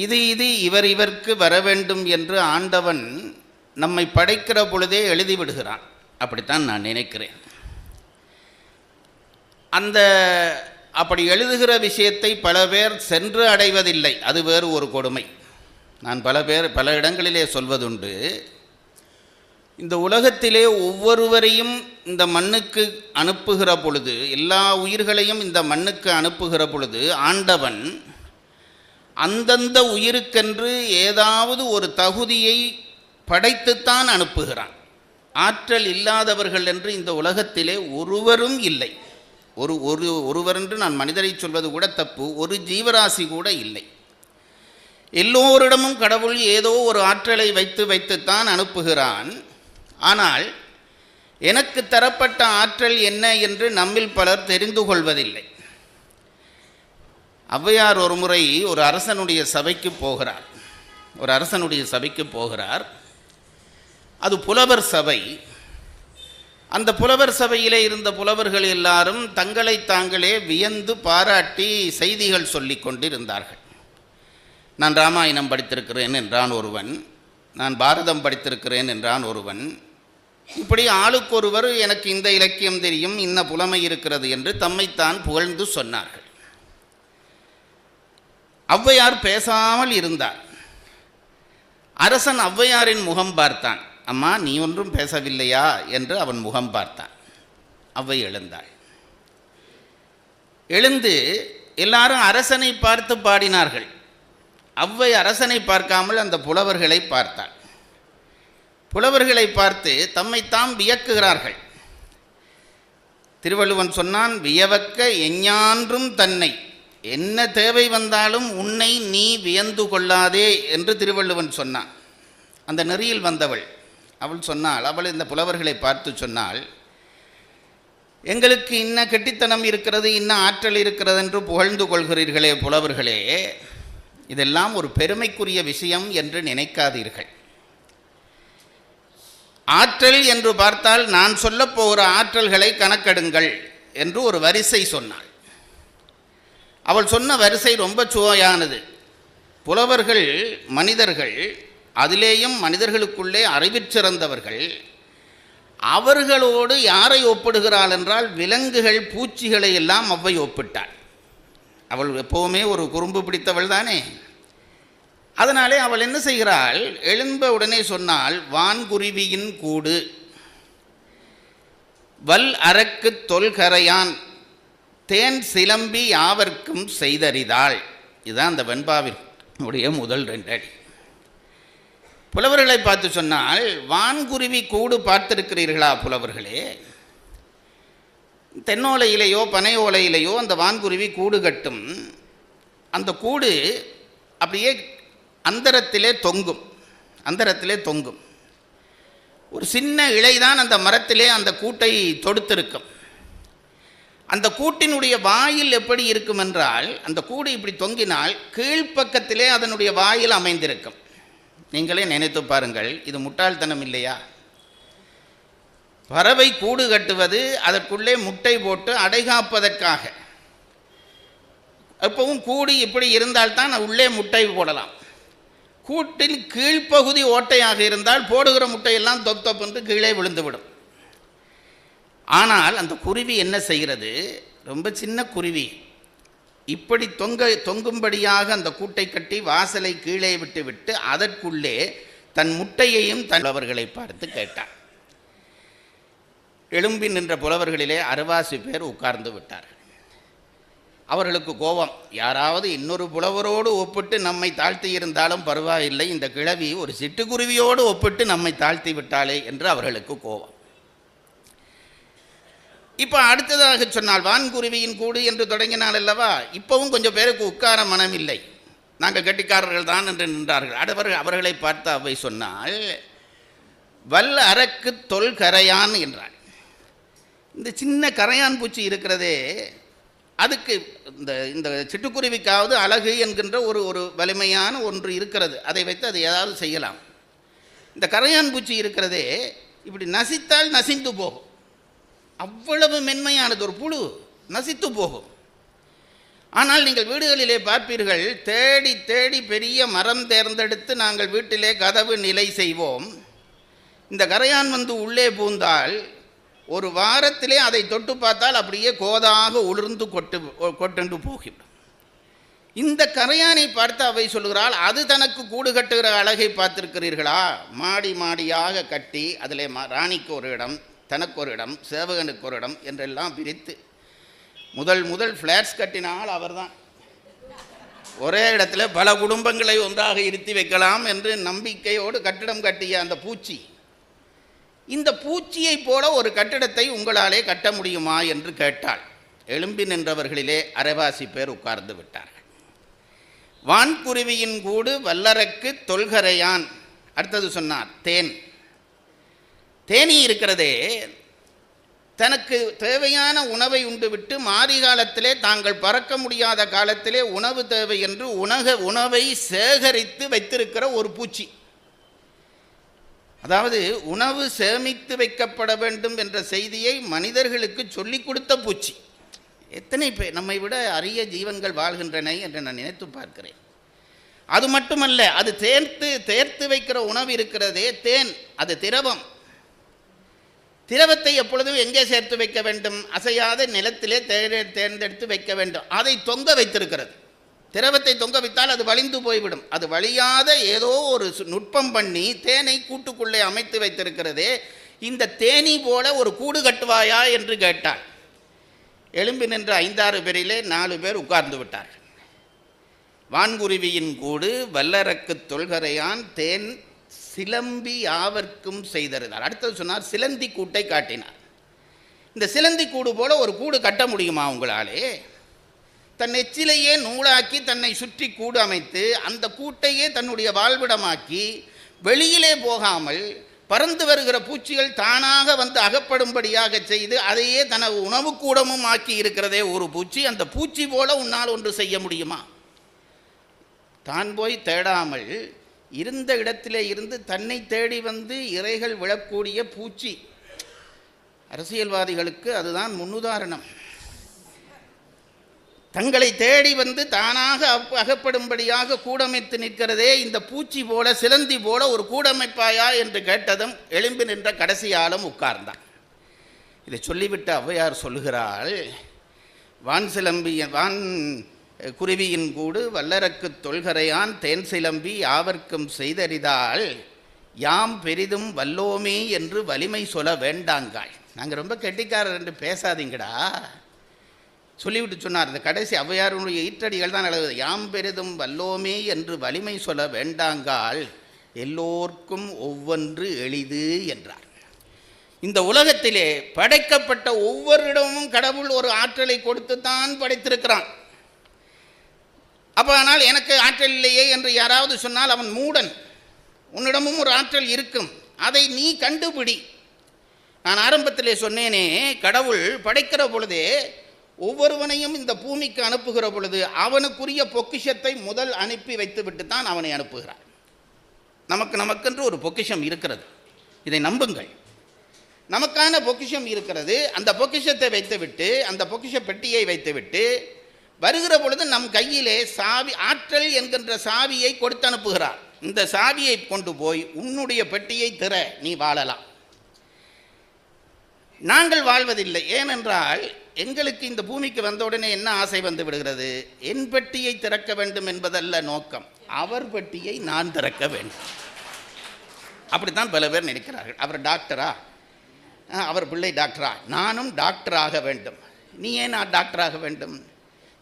இது இவருக்கு வர வேண்டும் என்று ஆண்டவன் நம்மை படைக்கிற பொழுதே எழுதிவிடுகிறான். அப்படித்தான் நான் நினைக்கிறேன். அப்படி எழுதுகிற விஷயத்தை பல பேர் சென்று அடைவதில்லை. அது வேறு ஒரு கொடுமை. நான் பல இடங்களிலே சொல்வதுண்டு, இந்த உலகத்திலே ஒவ்வொருவரையும் இந்த மண்ணுக்கு அனுப்புகிற பொழுது, எல்லா உயிர்களையும் இந்த மண்ணுக்கு அனுப்புகிற பொழுது ஆண்டவன் அந்தந்த உயிருக்கென்று ஏதாவது ஒரு தகுதியை படைத்துத்தான் அனுப்புகிறான். ஆற்றல் இல்லாதவர்கள் என்று இந்த உலகத்திலே ஒருவரும் இல்லை. ஒருவர் என்று நான் மனிதரை சொல்வது கூட தப்பு. ஒரு ஜீவராசி கூட இல்லை. எல்லோரிடமும் கடவுள் ஏதோ ஒரு ஆற்றலை வைத்துத்தான் அனுப்புகிறான். ஆனால் எனக்கு தரப்பட்ட ஆற்றல் என்ன என்று நம்மில் பலர் தெரிந்து கொள்வதில்லை. ஔவையார் ஒரு முறை ஒரு அரசனுடைய சபைக்கு போகிறார். அது புலவர் சபை. அந்த புலவர் சபையிலே இருந்த புலவர்கள் எல்லாரும் தங்களை தாங்களே வியந்து பாராட்டி செய்திகள் சொல்லி கொண்டிருந்தார்கள். நான் ராமாயணம் படித்திருக்கிறேன் என்றான் ஒருவன், நான் பாரதம் படித்திருக்கிறேன் என்றான் ஒருவன். இப்படி ஆளுக்கொருவர் எனக்கு இந்த இலக்கியம் தெரியும், இன்ன புலமை இருக்கிறது என்று தம்மைத்தான் புகழ்ந்து சொன்னார்கள். ஔவையார் பேசாமல் இருந்தார். அரசன் ஔவையாரின் முகம் பார்த்தான். அம்மா, நீ ஒன்றும் பேசவில்லையா என்று அவன் முகம் பார்த்தான். ஔவை எழுந்தாள். எழுந்து எல்லாரும் அரசனை பார்த்து பாடினார்கள். ஔவை அரசனை பார்க்காமல் அந்த புலவர்களை பார்த்தாள். புலவர்களை பார்த்து தம்மைத்தாம் வியக்குகிறார்கள். திருவள்ளுவன் சொன்னான், வியவக்க எஞ்ஞான்றும் தன்னை, என்ன தேவை வந்தாலும் உன்னை நீ வியந்து கொள்ளாதே என்று திருவள்ளுவன் சொன்னான். அந்த நெறியில் வந்தவள் அவள் சொன்னாள், அவள் இந்த புலவர்களை பார்த்து சொன்னாள், எங்களுக்கு இன்ன கெட்டித்தனம் இருக்கிறது, இன்ன ஆற்றல் இருக்கிறது என்று புகழ்ந்து கொள்கிறீர்களே புலவர்களே, இதெல்லாம் ஒரு பெருமைக்குரிய விஷயம் என்று நினைக்காதீர்கள். ஆற்றல் என்று பார்த்தால் நான் சொல்லப் போகிற ஆற்றல்களை கணக்கெடுங்கள் என்று ஒரு வரிசை சொன்னாள். அவள் சொன்ன வரிசை ரொம்ப சுவையானது. புலவர்கள் மனிதர்கள், அதிலேயும் மனிதர்களுக்குள்ளே அறிவிற்சிறந்தவர்கள். அவர்களோடு யாரை ஒப்பிடுகிறாள் என்றால் விலங்குகள், பூச்சிகளை எல்லாம் ஔவை ஒப்பிட்டாள். அவள் எப்போவுமே ஒரு குறும்பு பிடித்தவள் தானே. அதனாலே அவள் என்ன செய்கிறாள், எழும்ப உடனே சொன்னால், வான்குருவியின் கூடு, வல் அரக்கு தொல்கரையான், தேன் சிலம்பி யாவர்க்கும் செய்தறிதாள். இதுதான் அந்த வெண்பாவினுடைய முதல் 2 அடி. புலவர்களை பார்த்து சொன்னால், வான்குருவி கூடு பார்த்திருக்கிறீர்களா புலவர்களே? தென்னோலையிலேயோ பனை ஓலையிலேயோ அந்த வான்குருவி கூடு கட்டும். அந்த கூடு அப்படியே அந்தரத்திலே தொங்கும். ஒரு சின்ன இலைதான் அந்த மரத்திலே அந்த கூட்டை தொடுத்திருக்கும். அந்த கூட்டினுடைய வாயில் எப்படி இருக்கும் என்றால், அந்த கூடு இப்படி தொங்கினால் கீழ்ப்பக்கத்திலே அதனுடைய வாயில் அமைந்திருக்கும். நீங்களே நினைத்து பாருங்கள், இது முட்டாள்தனம் இல்லையா? பறவை கூடு கட்டுவது அதற்குள்ளே முட்டை போட்டு அடைகாப்பதற்காக. எப்பவும் கூடு இப்படி இருந்தால்தான் உள்ளே முட்டை போடலாம். கூட்டின் கீழ்ப்பகுதி ஓட்டையாக இருந்தால் போடுகிற முட்டையெல்லாம் தொப் என்று கீழே விழுந்துவிடும். ஆனால் அந்த குருவி என்ன செய்கிறது, ரொம்ப சின்ன குருவி, இப்படி தொங்கும்படியாக அந்த கூட்டை கட்டி வாசலை கீழே விட்டு அதற்குள்ளே தன் முட்டையையும் புலவர்களை பார்த்து கேட்டார். எழும்பி நின்ற புலவர்களிலே 60 பேர் உட்கார்ந்து விட்டார்கள். அவர்களுக்கு கோபம், யாராவது இன்னொரு புலவரோடு ஒப்பிட்டு நம்மை தாழ்த்தி இருந்தாலும் பரவாயில்லை, இந்த கிழவி ஒரு சிட்டுக்குருவியோடு ஒப்பிட்டு நம்மை தாழ்த்தி விட்டாளே என்று அவர்களுக்கு கோபம். இப்போ அடுத்ததாக சொன்னால், வான்குருவியின் கூடு என்று தொடங்கினால் அல்லவா, இப்போவும் கொஞ்சம் பேருக்கு உட்கார மனம் இல்லை, நாங்கள் கட்டிக்காரர்கள் தான் என்று நின்றார்கள். அவர்களை பார்த்து அவை சொன்னால், வல் அரக்கு தொல்கரையான் என்றாள். இந்த சின்ன கரையான் பூச்சி இருக்கிறதே, அதுக்கு இந்த சிட்டுக்குருவிக்காவது அழகு என்கின்ற ஒரு வலிமையான ஒன்று இருக்கிறது, அதை வைத்து அதை ஏதாவது செய்யலாம். இந்த கரையான் பூச்சி இருக்கிறதே, இப்படி நசித்தால் நசிந்து போகும், அவ்வளவு மென்மையானது, ஒரு புழு நசித்து போகும். ஆனால் நீங்கள் வீடுகளிலே பார்ப்பீர்கள், தேடி தேடி பெரிய மரம் தேர்ந்தெடுத்து நாங்கள் வீட்டிலே கதவு நிலை செய்வோம். இந்த கரையான் வந்து உள்ளே பூந்தால் ஒரு வாரத்திலே அதை தொட்டு பார்த்தால் அப்படியே கோதாக உளிர்ந்து கொட்டு போகிவிடும். இந்த கரையானை பார்த்து அவை சொல்கிறாள், அது தனக்கு கூடு கட்டுகிற அழகை பார்த்திருக்கிறீர்களா? மாடி மாடியாக கட்டி அதிலே ராணிக்கு ஒரு இடம், தனக்கு ஒரு இடம், சேவகனுக்கு ஒரு இடம் என்றெல்லாம் பிரித்து முதல் ஃப்ளாட்ஸ் கட்டினால் அவர்தான். ஒரே இடத்துல பல குடும்பங்களை ஒன்றாக இருத்தி வைக்கலாம் என்று நம்பிக்கையோடு கட்டிடம் கட்டிய அந்த பூச்சி, இந்த பூச்சியை போல ஒரு கட்டிடத்தை உங்களாலே கட்ட முடியுமா என்று கேட்டாள். எழும்பி நின்றவர்களிலே அரைவாசி பேர் உட்கார்ந்து விட்டார்கள். வான்குருவியின் கூடு வல்லரக்கு தொல்கரையான். அடுத்தது சொன்னார், தேனி இருக்கிறதே, தனக்கு தேவையான உணவை உண்டுவிட்டு மாரி காலத்திலே தாங்கள் பறக்க முடியாத காலத்திலே உணவு தேவை என்று உணவை சேகரித்து வைத்திருக்கிற ஒரு பூச்சி. அதாவது உணவு சேமித்து வைக்கப்பட வேண்டும் என்ற செய்தியை மனிதர்களுக்கு சொல்லிக் கொடுத்த பூச்சி. எத்தனை பேர் நம்மை விட அரிய ஜீவன்கள் வாழ்கின்றன என்று நான் நினைத்து பார்க்கிறேன். அது மட்டுமல்ல, அது தேர்த்து வைக்கிற உணவு இருக்கிறதே தேன், அது திரவம். திரவத்தை எப்பொழுதும் எங்கே சேர்த்து வைக்க வேண்டும்? அசையாத நிலத்திலே தேர்ந்தெடுத்து வைக்க வேண்டும். அதை தொங்க வைத்திருக்கிறது. திரவத்தை தொங்க வைத்தால் அது வலிந்து போய்விடும். அது வலியாத ஏதோ ஒரு நுட்பம் பண்ணி தேனை கூட்டுக்குள்ளே அமைத்து வைத்திருக்கிறதே. இந்த தேனி போல ஒரு கூடு கட்டுவாயா என்று கேட்டாள். எழும்பி நின்ற 5-6 பேரிலே 4 பேர் உட்கார்ந்து விட்டார். வான்குருவியின் கூடு வல்லரக்கு தொல்கரையான் தேன் சிலம்பி யாவர்க்கும் செய்தறிந்தார். அடுத்தது சொன்னார், சிலந்தி கூட்டை காட்டினார். இந்த சிலந்தி கூடு போல ஒரு கூடு கட்ட முடியுமா உங்களாலே? தன் எச்சிலையே நூலாக்கி தன்னை சுற்றி கூடு அமைத்து அந்த கூட்டையே தன்னுடைய வாழ்விடமாக்கி வெளியிலே போகாமல் பறந்து வருகிற பூச்சிகள் தானாக வந்து அகப்படும்படியாக செய்து அதையே தனது உணவு கூடமும் ஆக்கி இருக்கிறதே ஒரு பூச்சி. அந்த பூச்சி போல உன்னால் ஒன்று செய்ய முடியுமா? தான் போய் தேடாமல் இருந்த இடத்திலே இருந்து தன்னை தேடி வந்து இறைகள் விழக்கூடிய பூச்சி. அரசியல்வாதிகளுக்கு அதுதான் முன்னுதாரணம். தங்களை தேடி வந்து தானாக அகப்படும்படியாக கூடமைத்து நிற்கிறதே இந்த பூச்சி போல, சிலந்தி போல ஒரு கூடமைப்பாயா என்று கேட்டதும் எழும்பி நின்ற கடைசி ஆளும் உட்கார்ந்தான். இதை சொல்லிவிட்டு ஔவையார் சொல்லுகிறாள், வான் குருவியின் கூடு வல்லரக்கு தொல்கரையான் தேன் சிலம்பி யாவர்க்கும் செய்தறிதாள் யாம் பெரிதும் வல்லோமே என்று வலிமை சொல்ல வேண்டாங்காள். நாங்கள் ரொம்ப கெட்டிக்காரர் என்று பேசாதீங்கடா சொல்லிவிட்டு சொன்னார். இந்த கடைசி ஔவையாருடைய ஈற்றடிகள் தான் அளவு. யாம் பெரிதும் வல்லோமே என்று வலிமை சொல்ல வேண்டாங்கால் எல்லோர்க்கும் ஒவ்வொன்று எளிது என்றார். இந்த உலகத்திலே படைக்கப்பட்ட ஒவ்வொருடமும் கடவுள் ஒரு ஆற்றலை கொடுத்துத்தான் படைத்திருக்கிறான். அப்போ ஆனால் எனக்கு ஆற்றல் இல்லையே என்று யாராவது சொன்னால் அவன் மூடன். உன்னிடமும் ஒரு ஆற்றல் இருக்கும், அதை நீ கண்டுபிடி. நான் ஆரம்பத்திலே சொன்னேனே, கடவுள் படைக்கிற பொழுதே ஒவ்வொருவனையும் இந்த பூமிக்கு அனுப்புகிற பொழுது அவனுக்குரிய பொக்கிஷத்தை முதல் அனுப்பி வைத்துவிட்டு தான் அவனை அனுப்புகிறார். நமக்கென்று ஒரு பொக்கிஷம் இருக்கிறது, இதை நம்புங்கள். நமக்கான பொக்கிஷம் இருக்கிறது. அந்த பொக்கிஷத்தை வைத்துவிட்டு, அந்த பொக்கிஷ பெட்டியை வைத்துவிட்டு வருகிற பொழுது நம் கையிலே சாவி, ஆற்றல் என்கின்ற சாவியை கொடுத்து அனுப்புகிறார். இந்த சாவியை கொண்டு போய் உன்னுடைய பெட்டியை திற, நீ வாழலாம். நாங்கள் வாழ்வதில்லை. ஏனென்றால் எங்களுக்கு இந்த பூமிக்கு வந்தவுடனே என்ன ஆசை வந்து விடுகிறது? என் பெட்டியை திறக்க வேண்டும் என்பதல்ல நோக்கம், அவர் பெட்டியை நான் திறக்க வேண்டும். அப்படித்தான் பல பேர் நினைக்கிறார்கள். அவர் டாக்டரா, அவர் பிள்ளை டாக்டரா, நானும் டாக்டராக வேண்டும். நீ ஏன் நான் டாக்டராக வேண்டும்?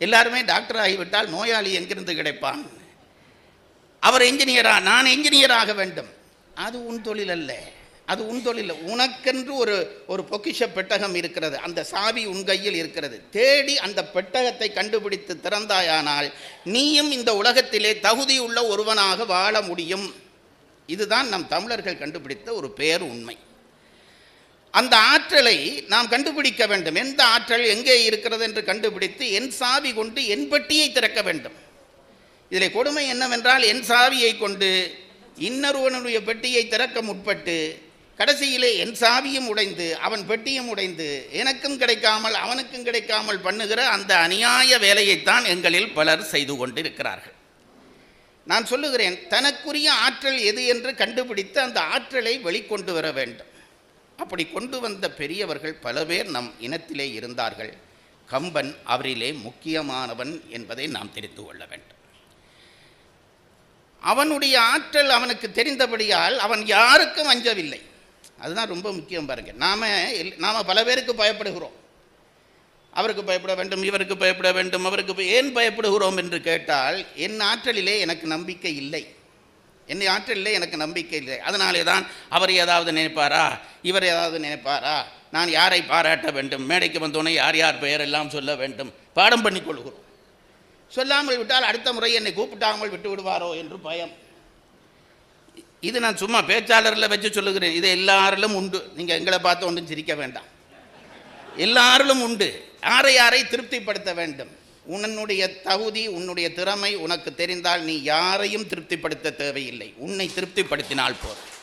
எல்லாருமே டாக்டர் ஆகிவிட்டால் நோயாளி எங்கிருந்து கிடைப்பான்? அவர் என்ஜினியரா, நான் என்ஜினியராக வேண்டும். அது உன் தொழில் அல்ல, அது உன் தொழில். உனக்கென்று ஒரு பொக்கிஷ பெட்டகம் இருக்கிறது, அந்த சாவி உன் கையில் இருக்கிறது. தேடி அந்த பெட்டகத்தை கண்டுபிடித்து திறந்தாயானால் நீயும் இந்த உலகத்திலே தகுதியுள்ள ஒருவனாக வாழ முடியும். இதுதான் நம் தமிழர்கள் கண்டுபிடித்த ஒரு பேர் உண்மை. அந்த ஆற்றலை நாம் கண்டுபிடிக்க வேண்டும். எந்த ஆற்றல் எங்கே இருக்கிறது என்று கண்டுபிடித்து என் சாவி கொண்டு என் பெட்டியை திறக்க வேண்டும். இதில் கொடுமை என்னவென்றால், என் சாவியை கொண்டு இன்னொருவனுடைய பெட்டியை திறக்க முற்பட்டு கடைசியிலே என் சாவியும் உடைந்து அவன் பெட்டியும் உடைந்து எனக்கும் கிடைக்காமல் அவனுக்கும் கிடைக்காமல் பண்ணுகிற அந்த அநியாய வேலையைத்தான் எங்களில் பலர் செய்து கொண்டிருக்கிறார்கள். நான் சொல்லுகிறேன், தனக்குரிய ஆற்றல் எது என்று கண்டுபிடித்து அந்த ஆற்றலை வெளிக்கொண்டு வர வேண்டும். அப்படி கொண்டு வந்த பெரியவர்கள் பல பேர் நம் இனத்திலே இருந்தார்கள். கம்பன் அவரிலே முக்கியமானவன் என்பதை நாம் தெரிந்து கொள்ள வேண்டும். அவனுடைய ஆற்றல் அவனுக்கு தெரிந்தபடியால் அவன் யாருக்கும் அஞ்சவில்லை. அதுதான் ரொம்ப முக்கியம். பாருங்க, நாம் பல பேருக்கு பயப்படுகிறோம். அவருக்கு பயப்பட வேண்டும், இவருக்கு பயப்பட வேண்டும், அவருக்கு ஏன் பயப்படுகிறோம் என்று கேட்டால், என் ஆற்றலிலே எனக்கு நம்பிக்கை இல்லை, என் ஆற்றலிலே எனக்கு நம்பிக்கை இல்லை. அதனாலே தான் அவர் ஏதாவது நினைப்பாரா, இவர் ஏதாவது நினைப்பாரா, நான் யாரை பாராட்ட வேண்டும், மேடைக்கு வந்தோன்னே யார் யார் பெயரெல்லாம் சொல்ல வேண்டும், பாடம் பண்ணி கொள்கிறோம். சொல்லாமல் விட்டால் அடுத்த முறை என்னை கூப்பிட்டாமல் விட்டு விடுவாரோ என்று பயம். இது நான் சும்மா பேச்சாளரில் வச்சு சொல்லுகிறேன். இது எல்லாரிலும் உண்டு. நீங்கள் எங்களை பார்த்து ஒன்றும் சிரிக்க வேண்டாம். எல்லாரிலும் உண்டு. யாரை திருப்திப்படுத்த வேண்டும். உன்னுடைய தகுதி, உன்னுடைய திறமை உனக்கு தெரிந்தால் நீ யாரையும் திருப்திப்படுத்த தேவையில்லை. உன்னை திருப்திப்படுத்தினால் போதும்.